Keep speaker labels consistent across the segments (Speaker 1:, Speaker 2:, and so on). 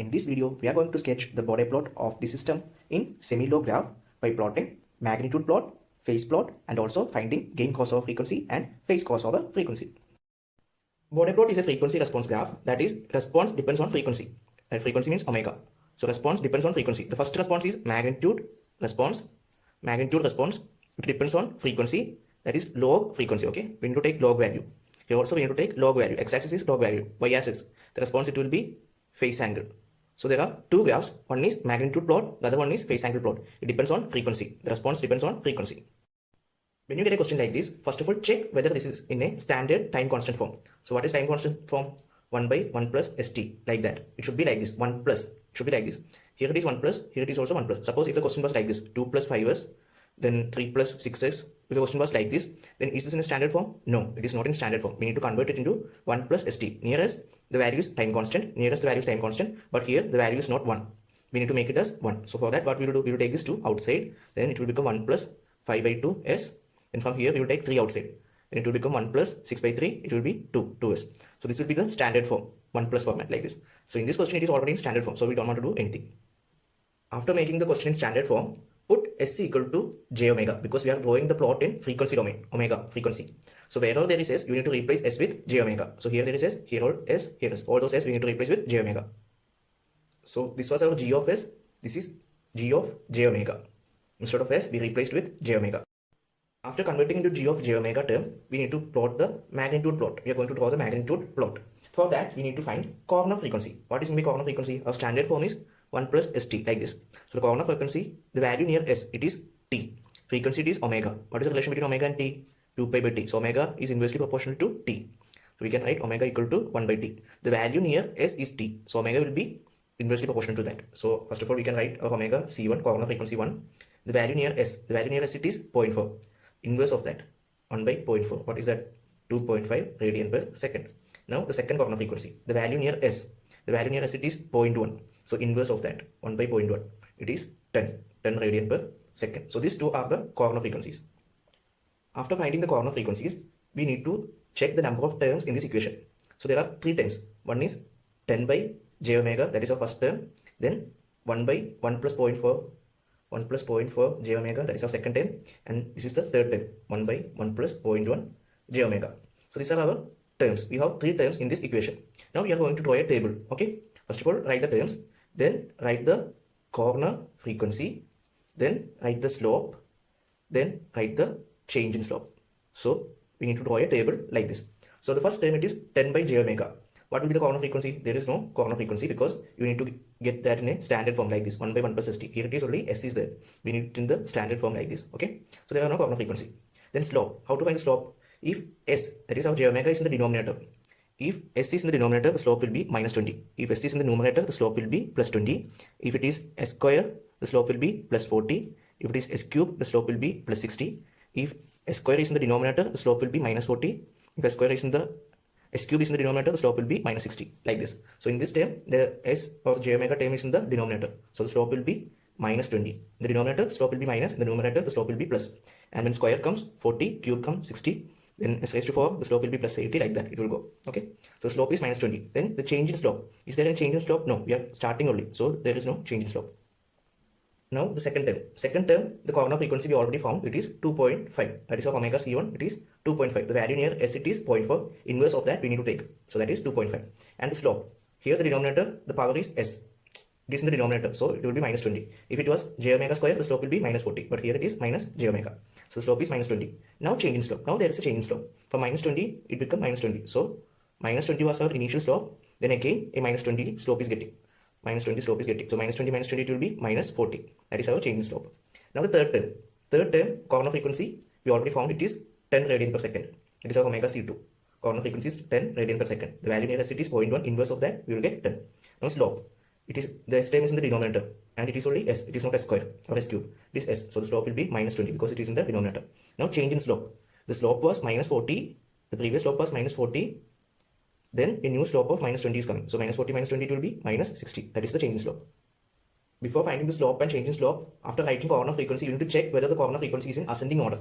Speaker 1: In this video, we are going to sketch the Bode plot of the system in semi-low graph by plotting magnitude plot, phase plot, and also finding gain crossover frequency and phase crossover frequency. Bode plot is a frequency response graph, that is, response depends on frequency. And frequency means omega. So response depends on frequency. The first response is magnitude response. Magnitude response, it depends on frequency, that is log frequency. Okay, we need to take log value. Here also we need to take log value. X-axis is log value. Y-axis, the response, it will be phase angle. So there are two graphs. One is magnitude plot, the other one is phase angle plot. It depends on frequency. The response depends on frequency. When you get a question like this, first of all, check whether this is in a standard time constant form. So what is time constant form? 1 by 1 plus st, like that. It should be like this, 1 plus. It should be like this. Here it is 1 plus, here it is also 1 plus. Suppose if the question was like this, 2 plus 5s, then 3 plus 6s. If the question was like this, then is this in a standard form? No, it is not in standard form. We need to convert it into 1 plus st. Nearest the value is time constant, nearest the value is time constant, but here the value is not 1. We need to make it as 1. So for that, what we will do, we will take this 2 outside, then it will become 1 plus 5 by 2 s. And from here we will take 3 outside. Then it will become 1 plus 6 by 3, it will be 2s. So this will be the standard form, 1 plus format, like this. So in this question it is already in standard form, so we don't want to do anything. After making the question in standard form, put s equal to j omega, because we are drawing the plot in frequency domain, omega frequency. So wherever there is s, you need to replace s with j omega. So here there is s, here all s, here s. All those s we need to replace with j omega. So this was our g of s, this is g of j omega. Instead of s, we replaced with j omega. After converting into g of j omega term, we need to plot the magnitude plot. We are going to draw the magnitude plot. For that, we need to find corner frequency. What is going to be corner frequency? Our standard form is 1 plus st, like this. So the corner frequency, the value near s, it is t. Frequency, it is omega. What is the relation between omega and t? 2 pi by t. So omega is inversely proportional to t. So we can write omega equal to 1 by t. The value near s is t. So omega will be inversely proportional to that. So first of all, we can write our omega c1, corner frequency 1. The value near s, it is 0.4. Inverse of that, 1 by 0.4. What is that? 2.5 radian per second. Now the second corner frequency, the value near s, it is 0.1. So inverse of that, 1 by 0.1, it is 10 radian per second. So these two are the corner frequencies. After finding the corner frequencies, we need to check the number of terms in this equation. So there are 3 terms. One is 10 by j omega, that is our first term. Then 1 by 1 plus 0.4, 1 plus 0.4 j omega, that is our second term. And this is the third term, 1 by 1 plus 0.1 j omega. So these are our terms. We have 3 terms in this equation. Now we are going to draw a table. Okay. First of all, write the terms, then write the corner frequency, then write the slope, then write the change in slope. So we need to draw a table like this. So the first term, it is 10 by j omega. What will be the corner frequency? There is no corner frequency because you need to get that in a standard form like this, 1 by 1 plus st. Here it is only s is there. We need it in the standard form like this. Okay. So there are no corner frequency. Then slope. How to find the slope? If s, that is our j omega, is in the denominator. If s is in the denominator, the slope will be minus 20. If s is in the numerator, the slope will be plus 20. If it is s square, the slope will be plus 40. If it is s cube, the slope will be plus 60. If s square is in the denominator, the slope will be minus 40. If s square is in the s cube is in the denominator, the slope will be minus 60, like this. So in this term, the s or j omega term is in the denominator. So the slope will be minus 20. In the denominator, the slope will be minus. In the numerator, the slope will be plus. And when square comes 40, cube comes 60. Then s raised to 4, the slope will be plus 80, like that it will go. Okay. So slope is minus 20. Then the change in slope. Is there a change in slope? No, we are starting only. So there is no change in slope. Now the second term. Second term, the corner frequency we already found, it is 2.5. That is of omega c1, it is 2.5. The value near s, it is 0.4. Inverse of that we need to take. So that is 2.5. And the slope. Here the denominator, the power is s. It is in the denominator, so it will be minus 20. If it was j omega square, the slope will be minus 40. But here it is minus j omega. So the slope is minus 20. Now change in slope. Now there is a change in slope. For minus 20, it becomes minus 20. So minus 20 was our initial slope. Then again a minus 20 slope is getting. Minus 20 slope is getting. So minus 20 minus 20, it will be minus 40. That is our change in slope. Now the third term. Third term, corner frequency, we already found it is 10 radian per second. It is our omega c2. Corner frequency is 10 radian per second. The value near s, it is 0.1. Inverse of that, we will get 10. Now slope. It is, the s term is in the denominator and it is only s, it is not s square or s cube, it is s. So the slope will be minus 20 because it is in the denominator. Now change in slope. The slope was minus 40, the previous slope was minus 40, then a new slope of minus 20 is coming. So minus 40 minus 20, it will be minus 60. That is the change in slope. Before finding the slope and change in slope, after writing corner frequency, you need to check whether the corner frequency is in ascending order.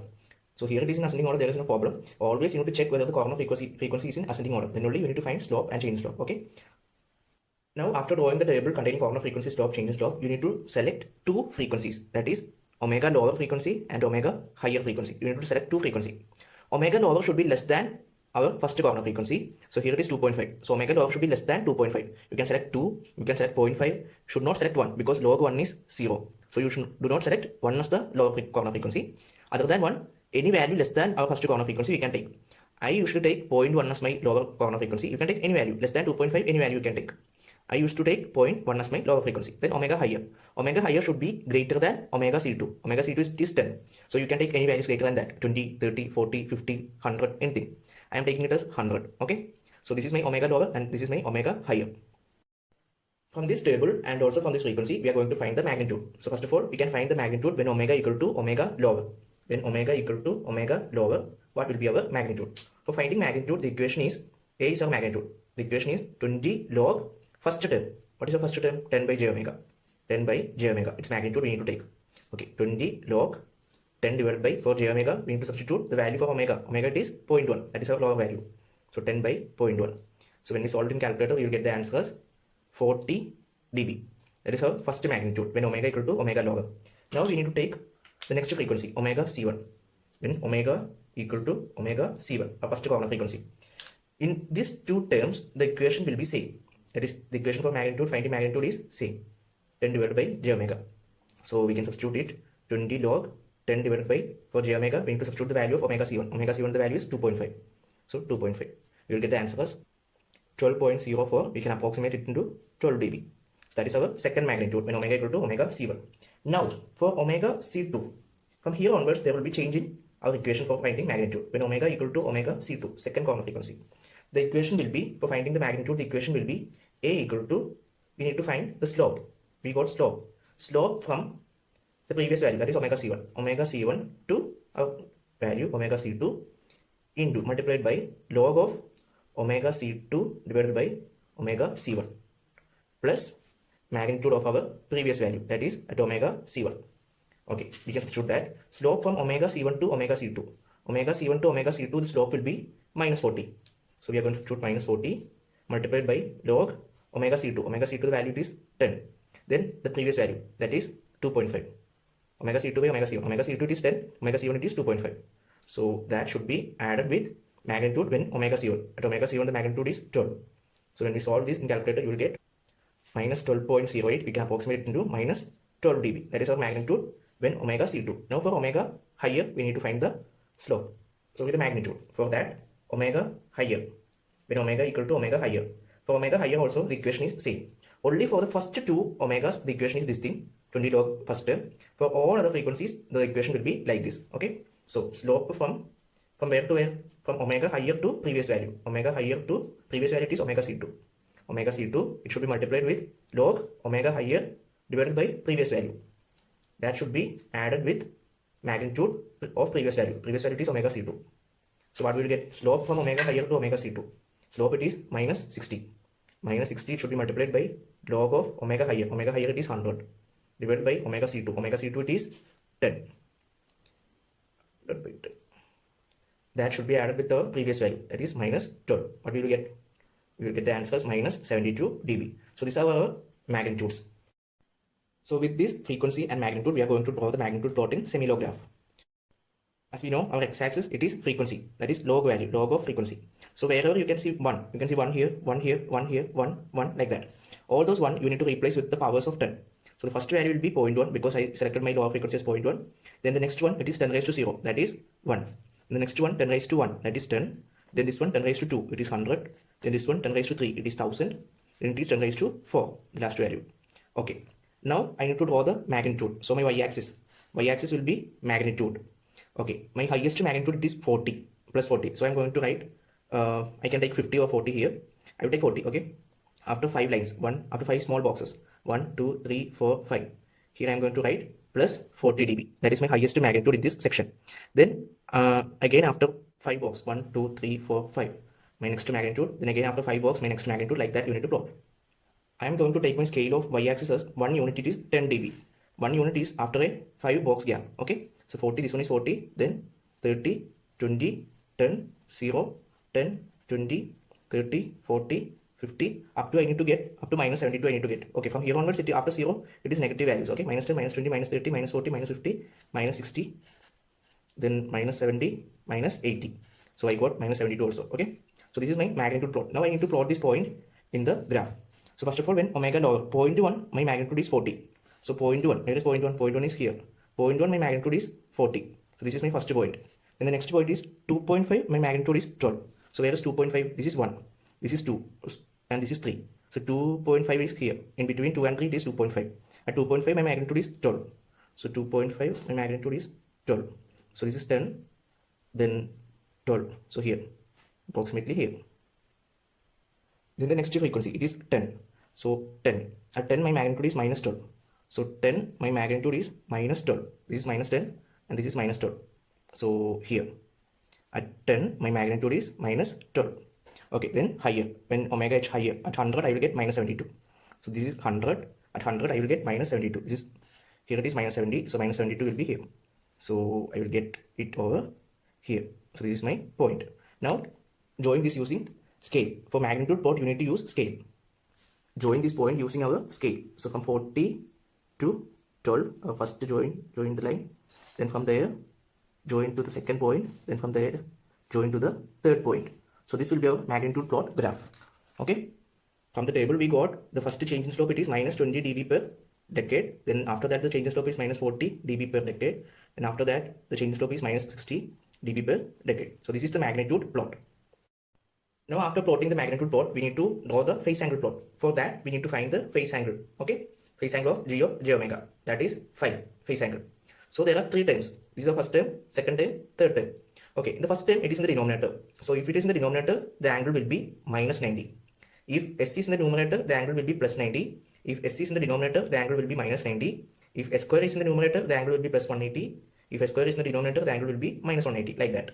Speaker 1: So here it is in ascending order, there is no problem. Always you need to check whether the corner frequency is in ascending order. Then only you need to find slope and change slope. Okay. Now, after drawing the table containing corner frequency, slope, change in slope, you need to select two frequencies, that is omega lower frequency and omega higher frequency. You need to select two frequency. Omega lower should be less than our first corner frequency. So here it is 2.5. So omega lower should be less than 2.5. You can select 2, you can select 0.5, should not select 1 because log 1 is 0. So you should do not select 1 as the lower corner frequency. Other than 1, any value less than our first corner frequency we can take. I usually take 0.1 as my lower corner frequency. You can take any value less than 2.5, any value you can take. I used to take 0.1 as my lower frequency. Then omega higher. Omega higher should be greater than omega C2. Omega C2 is 10. So you can take any values greater than that. 20, 30, 40, 50, 100, anything. I am taking it as 100. Okay. So this is my omega lower and this is my omega higher. From this table and also from this frequency, we are going to find the magnitude. So first of all, we can find the magnitude when omega equal to omega lower. When omega equal to omega lower, what will be our magnitude? For finding magnitude, the equation is A is our magnitude. The equation is 20 log first term. What is the first term? 10 by j omega. 10 by j omega. Its magnitude we need to take. Okay, 20 log 10 divided by 4 j omega. We need to substitute the value for omega. Omega it is 0.1. That is our lower value. So 10 by 0.1. So when we solve it in calculator, we will get the answer as 40 dB. That is our first magnitude when omega equal to omega lower. Now we need to take the next frequency, omega C1. When omega equal to omega C1, our first corner frequency. In these two terms, the equation will be same. That is, the equation for magnitude, finding magnitude is same. 10 divided by j omega. So we can substitute it 20 log 10 divided by for j omega. We need to substitute the value of omega C1. Omega C1, the value is 2.5. So 2.5. We will get the answer as 12.04. We can approximate it into 12 dB. That is our second magnitude when omega equal to omega C1. Now for omega C2, from here onwards there will be change in our equation for finding magnitude when omega equal to omega C2, second corner frequency. The equation will be, for finding the magnitude, the equation will be A equal to, we need to find the slope. We got slope. Slope from the previous value, that is omega C1. Omega C1 to our value omega C2 into multiplied by log of omega C2 divided by omega C1 plus magnitude of our previous value, that is at omega C1. Okay, we can substitute that. Slope from omega C1 to omega C2. Omega C1 to omega C2, the slope will be minus 40. So we are going to substitute minus 40 multiplied by log omega C2. Omega C2, the value is 10. Then the previous value, that is 2.5. Omega C2 by omega C1. Omega C2 it is 10. Omega C1 it is 2.5. So that should be added with magnitude when omega C1. At omega C1 the magnitude is 12. So when we solve this in calculator, you will get minus 12.08. We can approximate it into minus 12 dB. That is our magnitude when omega C2. Now for omega higher, we need to find the slope. So with the magnitude. For that, omega higher. When omega equal to omega higher. For omega higher also, the equation is same. Only for the first two omegas, the equation is this thing. 20 log first term. For all other frequencies, the equation will be like this. Okay. So slope from where to where? From omega higher to previous value. Omega higher to previous value is omega C2. Omega C2, it should be multiplied with log omega higher divided by previous value. That should be added with magnitude of previous value. Previous value is omega C2. So what we will get? Slope from omega higher to omega C2. Slope it is minus 60. Minus 60 should be multiplied by log of omega higher. Omega higher it is 100 divided by omega C2. Omega C2 it is 10. That should be added with the previous value, that is minus 12. What we will get? We will get the answer as minus 72 dB. So these are our magnitudes. So with this frequency and magnitude, we are going to draw the magnitude plot in semi-log graph. As we know, our x-axis, it is frequency, that is log value, log of frequency. So wherever you can see 1, you can see 1 here, 1 here, 1 here, 1, 1, like that. All those 1 you need to replace with the powers of 10. So the first value will be 0.1 because I selected my lower frequency as 0.1. Then the next one, it is 10 raised to 0, that is 1. And the next one, 10 raised to 1, that is 10. Then this one, 10 raised to 2, it is 100. Then this one, 10 raised to 3, it is 1000. Then it is 10 raised to 4, the last value. Okay. Now I need to draw the magnitude. So my y-axis will be magnitude. Okay, my highest magnitude is 40 plus 40. So I'm going to write, I can take 50 or 40 here. I will take 40, okay. After 5 lines, after 5 small boxes, 1, 2, 3, 4, 5. Here I'm going to write plus 40 dB. That is my highest magnitude in this section. Then again after 5 boxes, 1, 2, 3, 4, 5. My next magnitude. Then again after 5 boxes, my next magnitude, like that you need to plot. I am going to take my scale of y-axis as 1 unit, it is 10 dB. 1 unit is after a 5 box gap, okay. So 40, this one is 40, then 30, 20, 10, 0, 10, 20, 30, 40, 50, up to I need to get, up to minus 72 I need to get. Okay, from here onwards, after 0, it is negative values. Okay, minus 10, minus 20, minus 30, minus 40, minus 50, minus 60, then minus 70, minus 80. So I got minus 72 also. Okay, so this is my magnitude plot. Now I need to plot this point in the graph. So first of all, when omega lower, 0.1, my magnitude is 40. So 0.1, where is 0.1? 0.1 is here. 0.1, my magnitude is 40. So this is my first point. Then the next point is 2.5, my magnitude is 12. So where is 2.5? This is 1, this is 2, and this is 3. So 2.5 is here. In between 2 and 3, it is 2.5. At 2.5, my magnitude is 12. So 2.5, my magnitude is 12. So this is 10, then 12. So here, approximately here. Then the next frequency, it is 10. So 10. At 10, my magnitude is minus 12. So 10, my magnitude is minus 12. This is minus 10, and this is minus 12. So here, at 10, my magnitude is minus 12. Okay, then higher, when omega h higher, at 100, I will get minus 72. So this is 100. At 100, I will get minus 72. This is, here it is minus 70. So minus 72 will be here. So I will get it over here. So this is my point. Now, join this using scale. For magnitude plot, you need to use scale. Join this point using our scale. So from 40 to 12, first join the line. Then from there, join to the second point. Then from there, join to the third point. So this will be our magnitude plot graph. Okay. From the table, we got the first change in slope, it is minus 20 dB per decade. Then after that, the change in slope is minus 40 dB per decade. And after that, the change in slope is minus 60 dB per decade. So this is the magnitude plot. Now after plotting the magnitude plot, we need to draw the phase angle plot. For that, we need to find the phase angle. Okay. Phase angle of G of j omega. That is phi, phase angle. So there are 3 terms. This is the first term, second term, third term. Okay, in the first term, it is in the denominator. So if it is in the denominator, the angle will be minus 90. If S is in the numerator, the angle will be plus 90. If S is in the denominator, the angle will be minus 90. If S square is in the numerator, the angle will be plus 180. If S square is in the denominator, the angle will be minus 180, like that.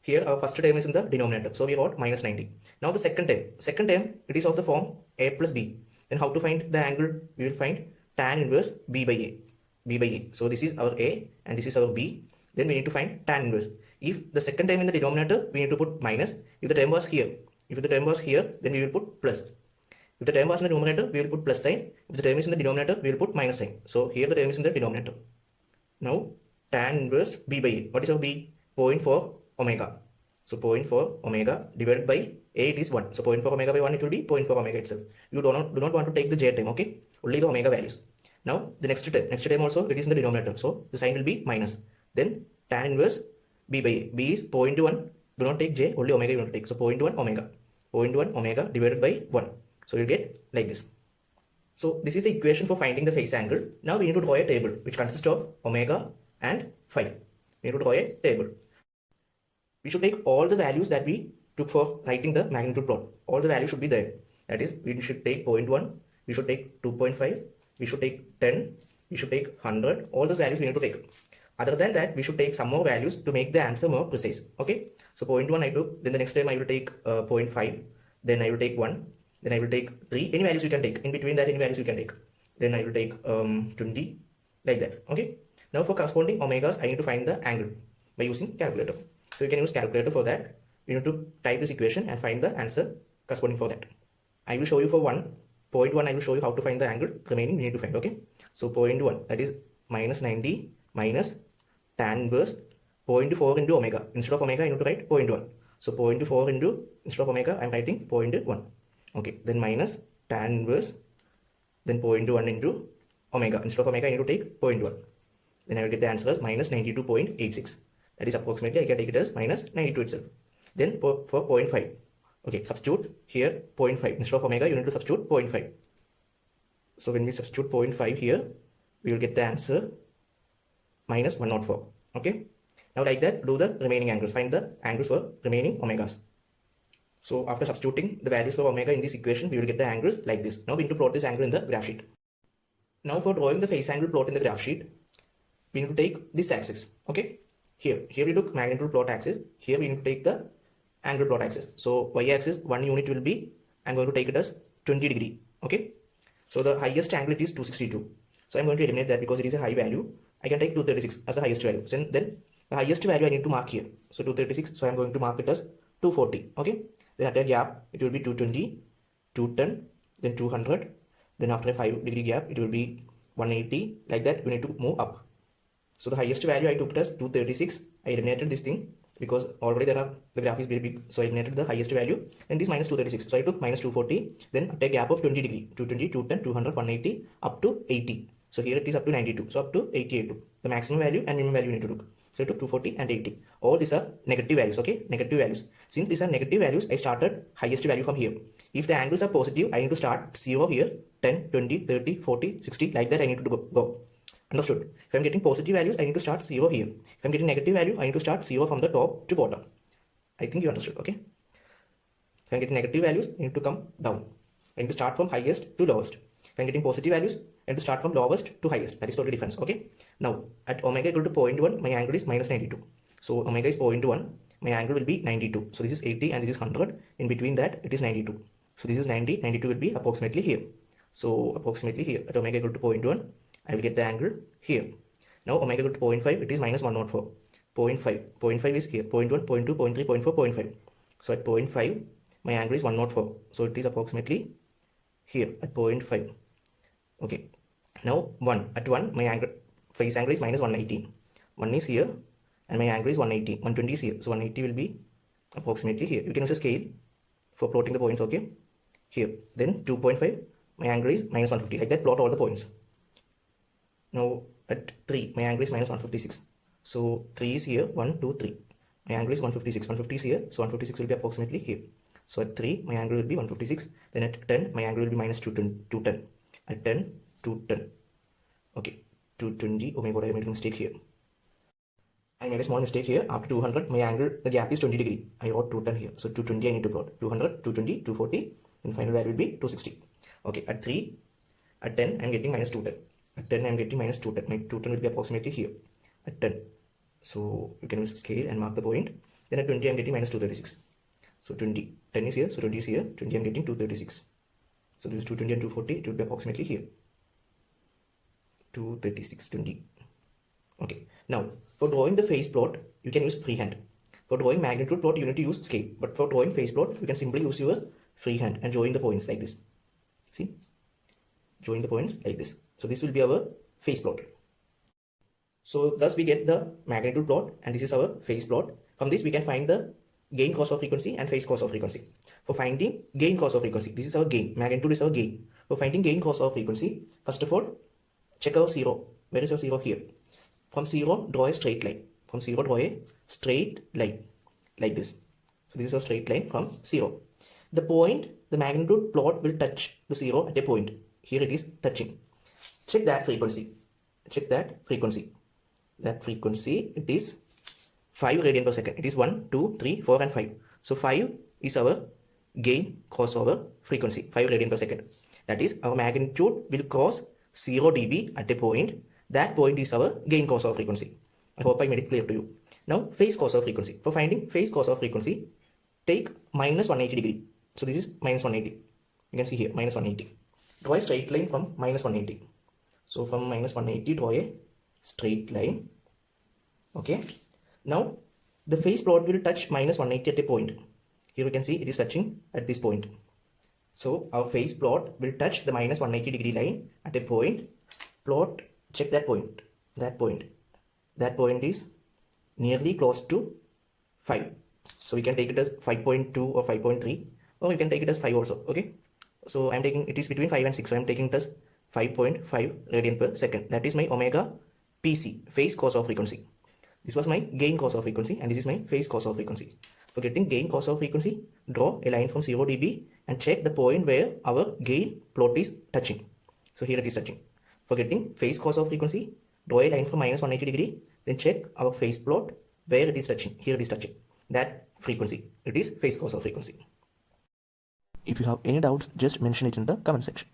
Speaker 1: Here our first term is in the denominator, so we got minus 90. Now the second term, it is of the form A plus B. Then how to find the angle? We will find tan inverse B by A. So this is our A and this is our B. Then we need to find tan inverse. If the second term in the denominator, we need to put minus. If the term was here, then we will put plus. If the term was in the numerator, we will put plus sign. If the term is in the denominator, we will put minus sign. So here the term is in the denominator. Now tan inverse B by A. What is our B? 0.4 omega. So 0.4 omega divided by A, it is 1. So 0.4 omega by 1, it will be 0.4 omega itself. You do not want to take the J term, okay? Only the omega values. Now the next term also, it is in the denominator. So the sign will be minus. Then tan inverse B by A. B is 0.1. Do not take J, only omega you want to take. So 0.1 omega. 0.1 omega divided by 1. So you get like this. So this is the equation for finding the phase angle. Now we need to draw a table which consists of omega and phi. We need to draw a table. We should take all the values that we took for writing the magnitude plot. All the values should be there. That is, we should take 0.1, we should take 2.5, we should take 10, we should take 100. All those values we need to take. Other than that, we should take some more values to make the answer more precise. Okay. So 0.1 I took, then the next time I will take 0.5, then I will take 1, then I will take 3. Any values you can take. In between that, any values you can take. Then I will take 20, like that. Okay. Now for corresponding omegas, I need to find the angle by using calculator. So you can use calculator for that. You need to type this equation and find the answer corresponding for that. I will show you for 1.1, I will show you how to find the angle remaining we need to find. Okay. So 0.1, that is minus 90 minus tan inverse 0.4 into omega. Instead of omega, I need to write 0.1. So 0.4 into, instead of omega, I am writing 0.1. Okay. Then minus tan inverse, then 0.1 into omega. Instead of omega, I need to take 0.1. Then I will get the answer as minus 92.86. That is approximately, I can take it as minus 92 itself. Then for 0.5, okay, substitute here 0.5. Instead of omega, you need to substitute 0.5. So when we substitute 0.5 here, we will get the answer minus 104. Okay. Now like that, do the remaining angles. Find the angles for remaining omegas. So after substituting the values for omega in this equation, we will get the angles like this. Now we need to plot this angle in the graph sheet. Now for drawing the phase angle plot in the graph sheet, we need to take this axis. Okay. Here we took magnitude plot axis. Here we need to take the angle plot axis. So y-axis, one unit will be, I'm going to take it as 20 degree. Okay. So the highest angle is 262. So I'm going to eliminate that because it is a high value. I can take 236 as the highest value. So then the highest value I need to mark here. So 236. So I'm going to mark it as 240. Okay. Then at a gap, it will be 220, 210, then 200. Then after a 5-degree gap, it will be 180. Like that, we need to move up. So the highest value I took it as 236. I eliminated this thing because already the graph is very big. So I eliminated the highest value, and it is minus 236. So I took minus 240. Then at a gap of 20 degree, 220, 210, 200, 180, up to 80. So here it is up to 92. So up to 88. The maximum value and minimum value you need to look. So I took 240 and 80. All these are negative values, okay? Negative values. Since these are negative values, I started highest value from here. If the angles are positive, I need to start 0 here, 10, 20, 30, 40, 60, like that I need to go. Understood? If I'm getting positive values, I need to start 0 here. If I'm getting negative value, I need to start 0 from the top to bottom. I think you understood, okay? If I'm getting negative values, I need to come down. I need to start from highest to lowest. If I'm getting positive values, I need to start from lowest to highest. That is the only difference, okay? Now, at omega equal to 0.1, my angle is minus 92. So, omega is 0.1, my angle will be 92. So, this is 80 and this is 100. In between that, it is 92. So, this is 90. 92 will be approximately here. So, approximately here, at omega equal to 0.1, I will get the angle here. Now, omega equal to 0.5, it is minus 104. 0.5 is here. 0.1, 0.2, 0.3, 0.4, 0.5. So, at 0.5, my angle is 104. So, it is approximately here at 0.5. Okay. Now, 1. At 1, my angle, phase angle is minus 180. 1 is here, and my angle is 180. 120 is here. So, 180 will be approximately here. You can use a scale for plotting the points, okay? Here. Then, 2.5, my angle is minus 150. Like that, plot all the points. Now, at 3, my angle is minus 156. So, 3 is here, 1, 2, 3. My angle is 156. 150 is here, so 156 will be approximately here. So, at 3, my angle will be 156. Then at 10, my angle will be minus 210. At 10, 210. Okay, 220. Oh my god, I made a mistake here. I made a small mistake here. After 200, my angle, the gap is 20 degree. I wrote 210 here. So, 220 I need to plot. 200, 220, 240. And final value will be 260. Okay, at 3, at 10, I am getting minus 210. At 10, I am getting minus 210. My 210 will be approximately here. At 10. So, you can use scale and mark the point. Then at 20, I am getting minus 236. So, 20. 10 is here. So, 20 is here. 20, I am getting 236. So, this is 220 and 240. It will be approximately here. 236, 20. Okay. Now, for drawing the phase plot, you can use freehand. For drawing magnitude plot, you need to use scale. But for drawing phase plot, you can simply use your freehand and join the points like this. See? Join the points like this. So, this will be our phase plot. So, thus we get the magnitude plot, and this is our phase plot. From this, we can find the gain cos of frequency and phase cos of frequency. For finding gain cos of frequency, this is our gain. Magnitude is our gain. For finding gain cos of frequency, first of all, check our 0. Where is our 0? Here. From 0, draw a straight line. From 0, draw a straight line like this. So, this is a straight line from 0. The point, the magnitude plot will touch the 0 at a point. Here it is touching. Check that frequency. Check that frequency. That frequency, it is 5 radian per second. It is 1, 2, 3, 4 and 5. So, 5 is our gain cos over frequency. 5 radian per second. That is, our magnitude will cross 0 dB at a point. That point is our gain cos of frequency. I hope I made it clear to you. Now, phase cos of frequency. For finding phase cos of frequency, take minus 180 degree. So, this is minus 180. You can see here, minus 180. Draw a straight line from minus 180. So, from minus 180, draw a straight line. Okay. Now, the phase plot will touch minus 180 at a point. Here we can see it is touching at this point. So, our phase plot will touch the minus 180 degree line at a point. Plot, check that point. That point. That point is nearly close to 5. So, we can take it as 5.2 or 5.3, or we can take it as 5 also. Okay. So, I am taking it is between 5 and 6. So, I am taking it as 5.5 radian per second. That is my omega PC, phase cos of frequency. This was my gain cos of frequency, and this is my phase cos of frequency. For getting gain cos of frequency, draw a line from 0 dB and check the point where our gain plot is touching. So, here it is touching. For getting phase cos of frequency, draw a line from minus 180 degree, then check our phase plot where it is touching. Here it is touching. That frequency, it is phase cos of frequency. If you have any doubts, just mention it in the comment section.